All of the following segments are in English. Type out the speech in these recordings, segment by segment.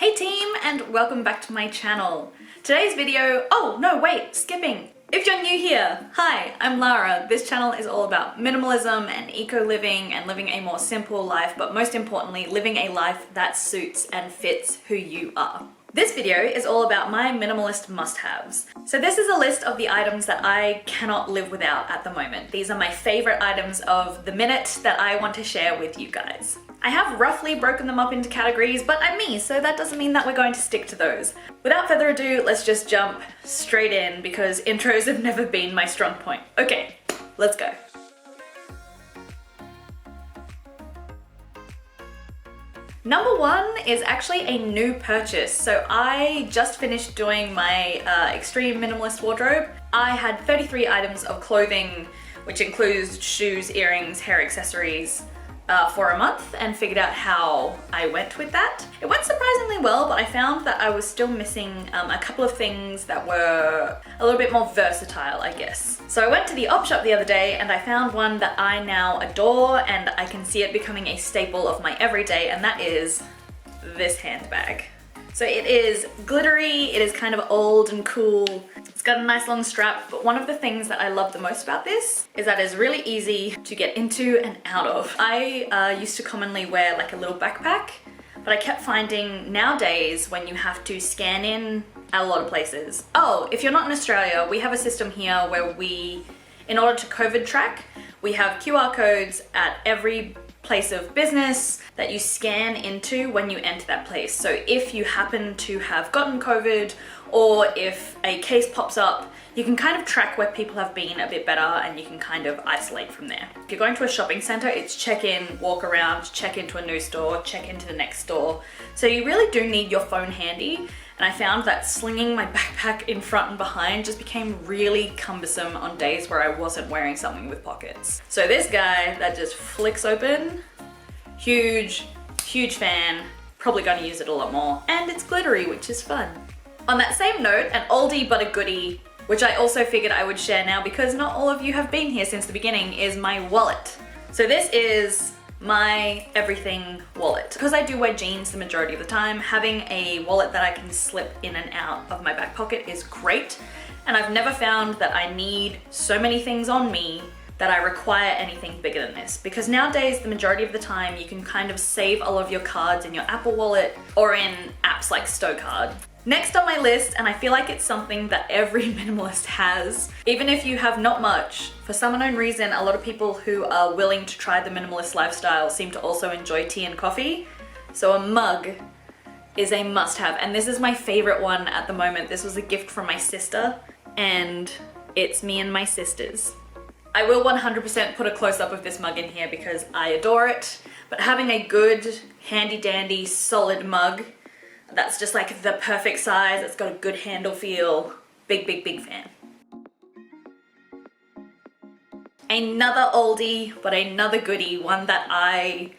Hey team, and welcome back to my channel. Today's video, oh no wait, skipping. If you're new here, hi, I'm Lara. This channel is all about minimalism and eco-living and living a more simple life, but most importantly, living a life that suits and fits who you are. This video is all about my minimalist must-haves. So this is a list of the items that I cannot live without at the moment. These are my favorite items of the minute that I want to share with you guys. I have roughly broken them up into categories, but I'm me, so that doesn't mean that we're going to stick to those. Without further ado, let's just jump straight in because intros have never been my strong point. Okay, let's go. Number one is actually a new purchase. So I just finished doing my extreme minimalist wardrobe. I had 33 items of clothing, which includes shoes, earrings, hair accessories, for a month, and figured out how I went with that. It went surprisingly well, but I found that I was still missing a couple of things that were a little bit more versatile, I guess. So I went to the op shop the other day and I found one that I now adore and I can see it becoming a staple of my everyday, and that is this handbag. So it is glittery, it is kind of old and cool. It's got a nice long strap, but one of the things that I love the most about this is that it's really easy to get into and out of. I used to commonly wear like a little backpack, but I kept finding nowadays when you have to scan in at a lot of places. Oh, if you're not in Australia, we have a system here where in order to COVID track, we have QR codes at every place of business that you scan into when you enter that place. So if you happen to have gotten COVID, or if a case pops up, you can kind of track where people have been a bit better and you can kind of isolate from there. If you're going to a shopping center, it's check in, walk around, check into a new store, check into the next store. So you really do need your phone handy. And I found that slinging my backpack in front and behind just became really cumbersome on days where I wasn't wearing something with pockets. So this guy that just flicks open, huge fan, probably gonna use it a lot more, and it's glittery, which is fun. On that same note, an oldie but a goodie, which I also figured I would share now because not all of you have been here since the beginning, is my wallet. So this is my everything wallet. Because I do wear jeans the majority of the time, having a wallet that I can slip in and out of my back pocket is great. And I've never found that I need so many things on me that I require anything bigger than this. Because nowadays, the majority of the time, you can kind of save all of your cards in your Apple Wallet or in apps like Stowcard. Next on my list, and I feel like it's something that every minimalist has, even if you have not much, for some unknown reason, a lot of people who are willing to try the minimalist lifestyle seem to also enjoy tea and coffee. So a mug is a must-have, and this is my favorite one at the moment. This was a gift from my sister, and it's me and my sisters. I will 100% put a close-up of this mug in here because I adore it, but having a good, handy-dandy, solid mug that's just like the perfect size, it's got a good handle feel, big fan. Another oldie, but another goodie, one that I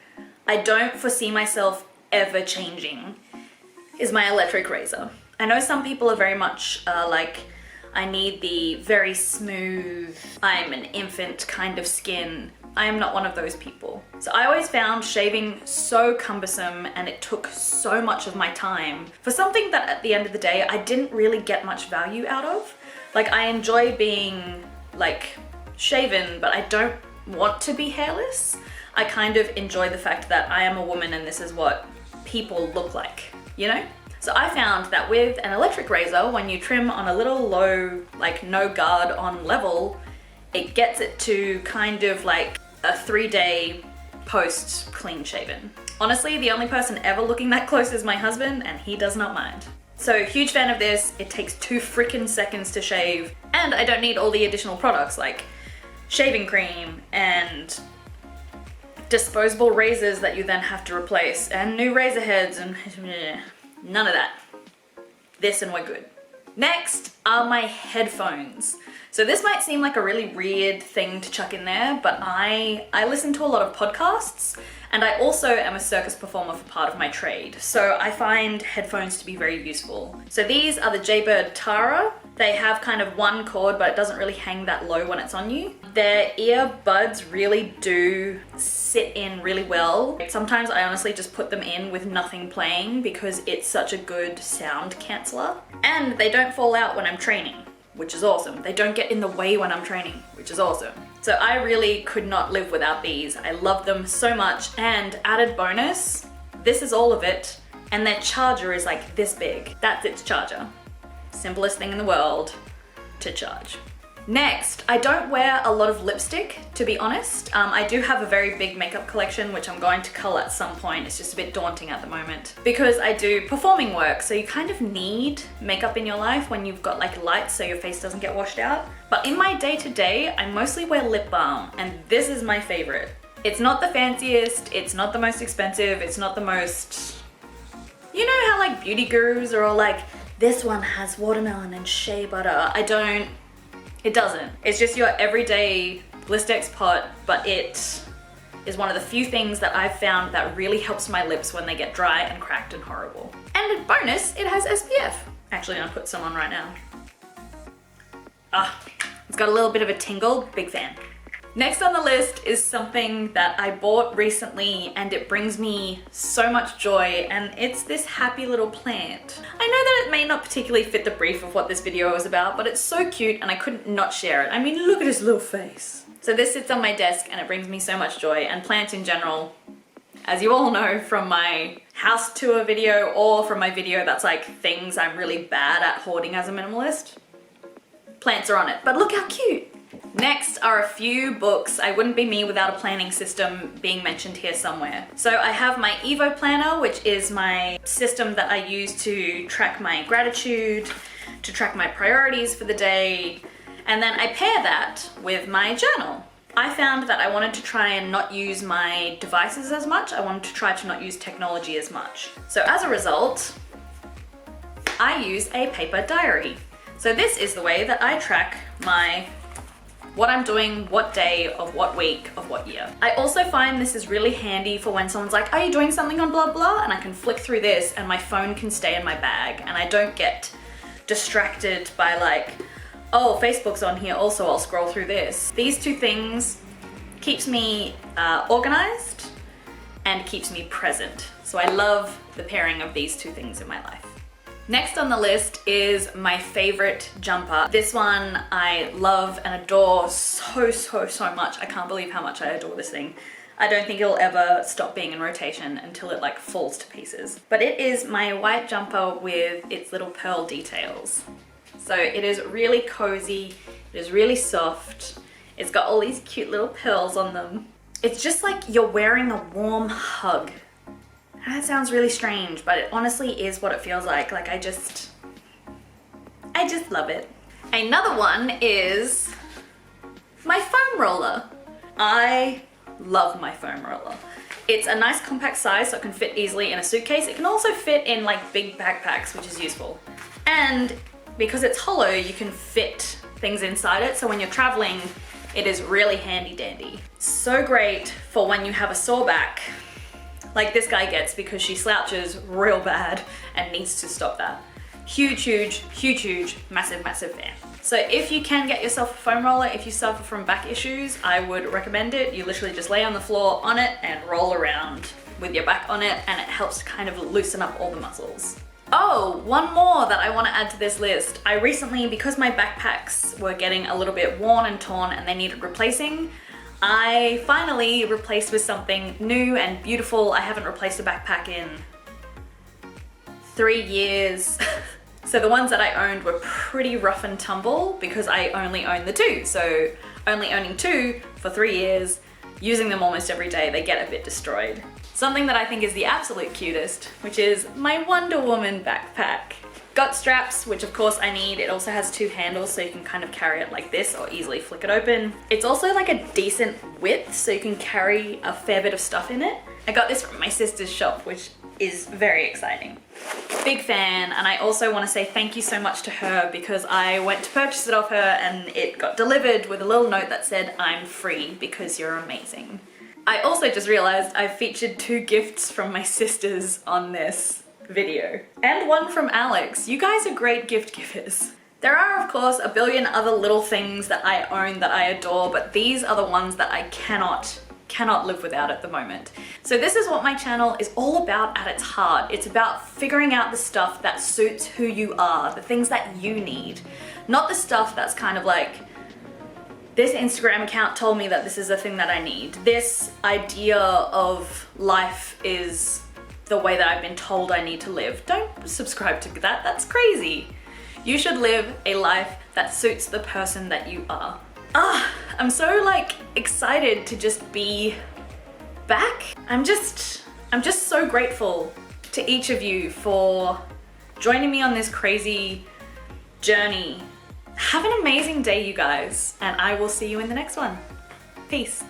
don't foresee myself ever changing, is my electric razor. I know some people are very much like, I need the very smooth, I'm an infant kind of skin. I am not one of those people. So I always found shaving so cumbersome and it took so much of my time for something that at the end of the day, I didn't really get much value out of. Like, I enjoy being like shaven, but I don't want to be hairless. I kind of enjoy the fact that I am a woman and this is what people look like, you know? So I found that with an electric razor, when you trim on a little low, like no guard on level, it gets it to kind of like a 3-day post clean shaven. Honestly, the only person ever looking that close is my husband, and he does not mind. So huge fan of this. It takes 2 freaking seconds to shave, and I don't need all the additional products like shaving cream and disposable razors that you then have to replace and new razor heads and none of that. This and we're good. Next are my headphones. So this might seem like a really weird thing to chuck in there, but I listen to a lot of podcasts, and I also am a circus performer for part of my trade. So I find headphones to be very useful. So these are the Jaybird Tara. They have kind of one cord, but it doesn't really hang that low when it's on you. Their earbuds really do sit in really well. Sometimes I honestly just put them in with nothing playing because it's such a good sound canceller. And they don't fall out when I'm training, which is awesome. They don't get in the way when I'm training, which is awesome. So I really could not live without these. I love them so much. And added bonus, this is all of it. And their charger is like this big. That's its charger. Simplest thing in the world to charge. Next, I don't wear a lot of lipstick, to be honest. I do have a very big makeup collection, which I'm going to cull at some point. It's just a bit daunting at the moment because I do performing work. So you kind of need makeup in your life when you've got like lights so your face doesn't get washed out. But in my day-to-day, I mostly wear lip balm, and this is my favorite. It's not the fanciest, it's not the most expensive, it's not the most... You know how like beauty gurus are all like, this one has watermelon and shea butter. It doesn't. It's just your everyday Blistex pot, but it is one of the few things that I've found that really helps my lips when they get dry and cracked and horrible. And a bonus, it has SPF. Actually, I'm gonna put some on right now. It's got a little bit of a tingle, big fan. Next on the list is something that I bought recently and it brings me so much joy, and it's this happy little plant. I know that it may not particularly fit the brief of what this video is about, but it's so cute and I couldn't not share it. I mean, look at his little face. So this sits on my desk and it brings me so much joy, and plants in general, as you all know from my house tour video or from my video that's like things I'm really bad at hoarding as a minimalist, plants are on it. But look how cute. Next are a few books. I wouldn't be me without a planning system being mentioned here somewhere. So I have my Evo Planner, which is my system that I use to track my gratitude, to track my priorities for the day, and then I pair that with my journal. I found that I wanted to try and not use my devices as much. I wanted to try to not use technology as much. So as a result, I use a paper diary. So this is the way that I track what I'm doing, what day of what week of what year. I also find this is really handy for when someone's like, are you doing something on blah blah? And I can flick through this and my phone can stay in my bag and I don't get distracted by like, oh, Facebook's on here also, I'll scroll through this. These two things keeps me organized and keeps me present. So I love the pairing of these two things in my life. Next on the list is my favorite jumper. This one I love and adore so much. I can't believe how much I adore this thing. I don't think it'll ever stop being in rotation until it like falls to pieces. But it is my white jumper with its little pearl details. So it is really cozy, it is really soft. It's got all these cute little pearls on them. It's just like you're wearing a warm hug. That sounds really strange, but it honestly is what it feels like. Like I just love it. Another one is my foam roller. I love my foam roller. It's a nice compact size so it can fit easily in a suitcase. It can also fit in like big backpacks, which is useful. And because it's hollow, you can fit things inside it. So when you're traveling, it is really handy dandy. So great for when you have a sore back, like this guy gets because she slouches real bad and needs to stop that. Huge, massive fan. So if you can get yourself a foam roller, if you suffer from back issues, I would recommend it. You literally just lay on the floor on it and roll around with your back on it, and it helps to kind of loosen up all the muscles. Oh, one more that I want to add to this list. I recently, because my backpacks were getting a little bit worn and torn and they needed replacing, I finally replaced with something new and beautiful. I haven't replaced a backpack in 3 years. So the ones that I owned were pretty rough and tumble because I only own the two. So only owning two for 3 years, using them almost every day, they get a bit destroyed. Something that I think is the absolute cutest, which is my Wonder Woman backpack. Got straps, which of course I need. It also has 2 handles so you can kind of carry it like this or easily flick it open. It's also like a decent width so you can carry a fair bit of stuff in it. I got this from my sister's shop, which is very exciting. Big fan, and I also want to say thank you so much to her because I went to purchase it off her and it got delivered with a little note that said, I'm free because you're amazing. I also just realized I featured 2 gifts from my sisters on this video. And one from Alex. You guys are great gift givers. There are, of course, a billion other little things that I own that I adore, but these are the ones that I cannot live without at the moment. So this is what my channel is all about at its heart. It's about figuring out the stuff that suits who you are, the things that you need. Not the stuff that's kind of like, this Instagram account told me that this is the thing that I need. This idea of life is the way that I've been told I need to live. Don't subscribe to that, that's crazy. You should live a life that suits the person that you are. I'm so like excited to just be back. I'm just so grateful to each of you for joining me on this crazy journey. Have an amazing day, you guys, and I will see you in the next one. Peace.